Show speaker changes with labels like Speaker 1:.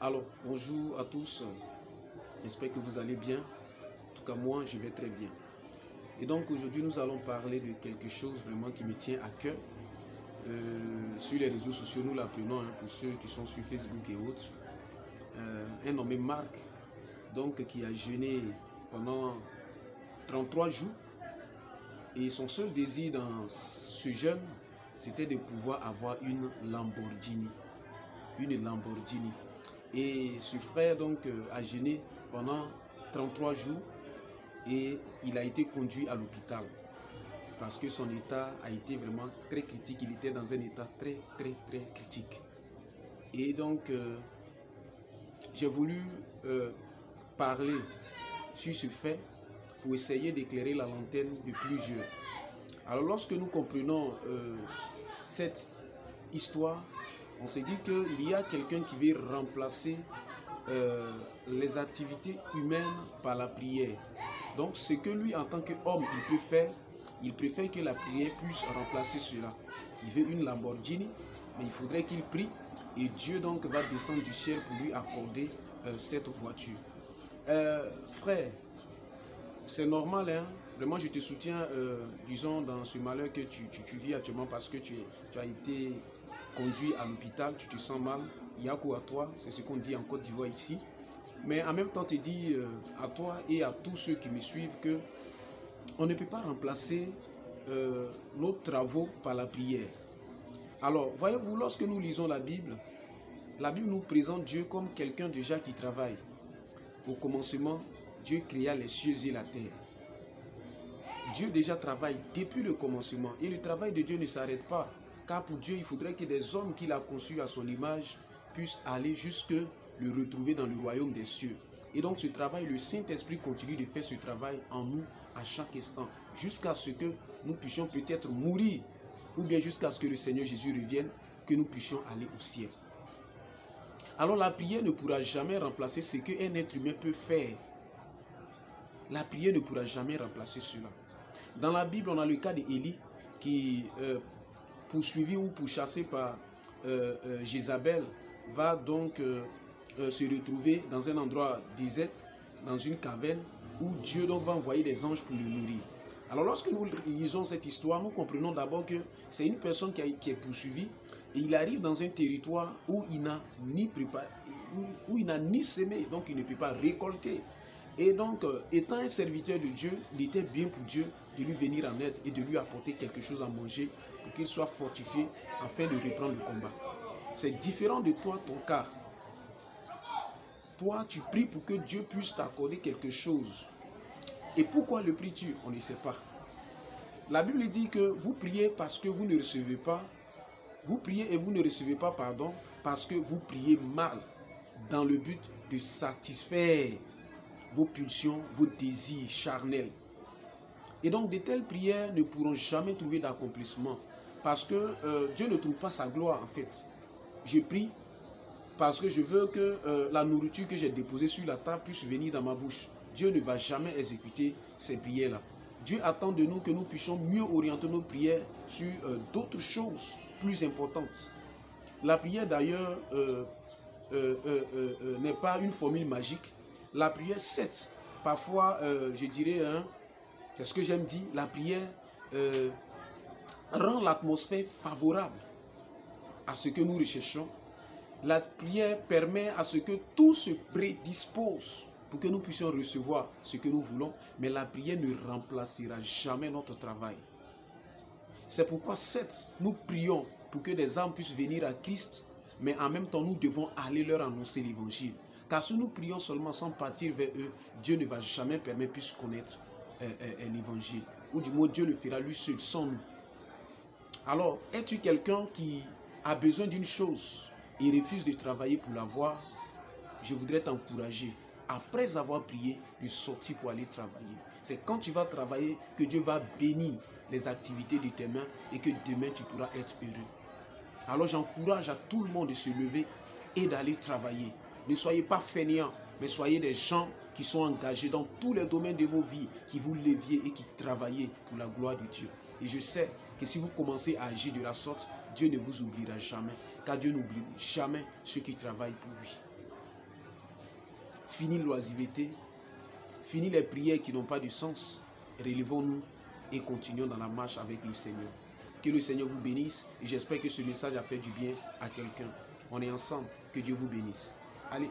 Speaker 1: Alors, bonjour à tous, j'espère que vous allez bien. En tout cas, moi, je vais très bien. Et donc, aujourd'hui, nous allons parler de quelque chose vraiment qui me tient à cœur. Sur les réseaux sociaux, nous l'appelons, pour ceux qui sont sur Facebook et autres, un nommé Marc, donc, qui a jeûné pendant 33 jours. Et son seul désir dans ce jeûne, c'était de pouvoir avoir une Lamborghini. Une Lamborghini. Et ce frère donc a jeûné pendant 33 jours et il a été conduit à l'hôpital parce que son état a été vraiment très critique. Il était dans un état très critique. Et donc j'ai voulu parler sur ce fait pour essayer d'éclairer la lanterne de plusieurs. Alors lorsque nous comprenons cette histoire, on s'est dit qu'il y a quelqu'un qui veut remplacer les activités humaines par la prière. Donc ce que lui en tant qu'homme il peut faire, il préfère que la prière puisse remplacer cela. Il veut une Lamborghini, mais il faudrait qu'il prie et Dieu donc va descendre du ciel pour lui accorder cette voiture. Frère, c'est normal, hein? Vraiment je te soutiens, disons, dans ce malheur que tu vis actuellement parce que tu as été conduit à l'hôpital, tu te sens mal, il y a quoi à toi, c'est ce qu'on dit en Côte d'Ivoire ici. Mais en même temps, te dis à toi et à tous ceux qui me suivent que on ne peut pas remplacer nos travaux par la prière. Alors, voyez-vous, lorsque nous lisons la Bible nous présente Dieu comme quelqu'un déjà qui travaille. Au commencement, Dieu créa les cieux et la terre. Dieu déjà travaille depuis le commencement et le travail de Dieu ne s'arrête pas. Car pour Dieu, il faudrait que des hommes qu'il a conçus à son image puissent aller jusque le retrouver dans le royaume des cieux. Et donc ce travail, le Saint-Esprit continue de faire ce travail en nous à chaque instant, jusqu'à ce que nous puissions peut-être mourir, ou bien jusqu'à ce que le Seigneur Jésus revienne, que nous puissions aller au ciel. Alors la prière ne pourra jamais remplacer ce qu'un être humain peut faire. La prière ne pourra jamais remplacer cela. Dans la Bible, on a le cas d'Élie qui, poursuivi ou pourchassé par Jézabel, va donc se retrouver dans un endroit désert, dans une caverne, où Dieu donc va envoyer des anges pour le nourrir. Alors lorsque nous lisons cette histoire, nous comprenons d'abord que c'est une personne qui est poursuivie et il arrive dans un territoire où il n'a ni préparé, où il n'a ni semé, donc il ne peut pas récolter. Et donc, étant un serviteur de Dieu, il était bien pour Dieu de lui venir en aide et de lui apporter quelque chose à manger pour qu'il soit fortifié afin de reprendre le combat. C'est différent de toi, ton cas. Toi, tu pries pour que Dieu puisse t'accorder quelque chose. Et pourquoi le pries-tu? On ne sait pas. La Bible dit que vous priez parce que vous ne recevez pas. Vous priez et vous ne recevez pas, pardon, parce que vous priez mal, dans le but de satisfaire vos pulsions, vos désirs charnels. Et donc, de telles prières ne pourront jamais trouver d'accomplissement. Parce que Dieu ne trouve pas sa gloire, en fait. Je prie parce que je veux que la nourriture que j'ai déposée sur la table puisse venir dans ma bouche. Dieu ne va jamais exécuter ces prières-là. Dieu attend de nous que nous puissions mieux orienter nos prières sur d'autres choses plus importantes. La prière, d'ailleurs, n'est pas une formule magique. La prière, certes, parfois, je dirais, hein, c'est ce que j'aime dire, la prière rend l'atmosphère favorable à ce que nous recherchons. La prière permet à ce que tout se prédispose pour que nous puissions recevoir ce que nous voulons, mais la prière ne remplacera jamais notre travail. C'est pourquoi, certes, nous prions pour que des âmes puissent venir à Christ, mais en même temps, nous devons aller leur annoncer l'évangile. Car si nous prions seulement sans partir vers eux, Dieu ne va jamais permettre qu'ils puissent connaître l'évangile. Ou du moins, Dieu le fera lui seul, sans nous. Alors, es-tu quelqu'un qui a besoin d'une chose et refuse de travailler pour l'avoir? Je voudrais t'encourager, après avoir prié, de sortir pour aller travailler. C'est quand tu vas travailler que Dieu va bénir les activités de tes mains et que demain tu pourras être heureux. Alors j'encourage à tout le monde de se lever et d'aller travailler. Ne soyez pas fainéants, mais soyez des gens qui sont engagés dans tous les domaines de vos vies, qui vous leviez et qui travaillez pour la gloire de Dieu. Et je sais que si vous commencez à agir de la sorte, Dieu ne vous oubliera jamais, car Dieu n'oublie jamais ceux qui travaillent pour lui. fini l'oisiveté, fini les prières qui n'ont pas de sens. Relevons-nous et continuons dans la marche avec le Seigneur. Que le Seigneur vous bénisse et j'espère que ce message a fait du bien à quelqu'un. On est ensemble. Que Dieu vous bénisse. Allez.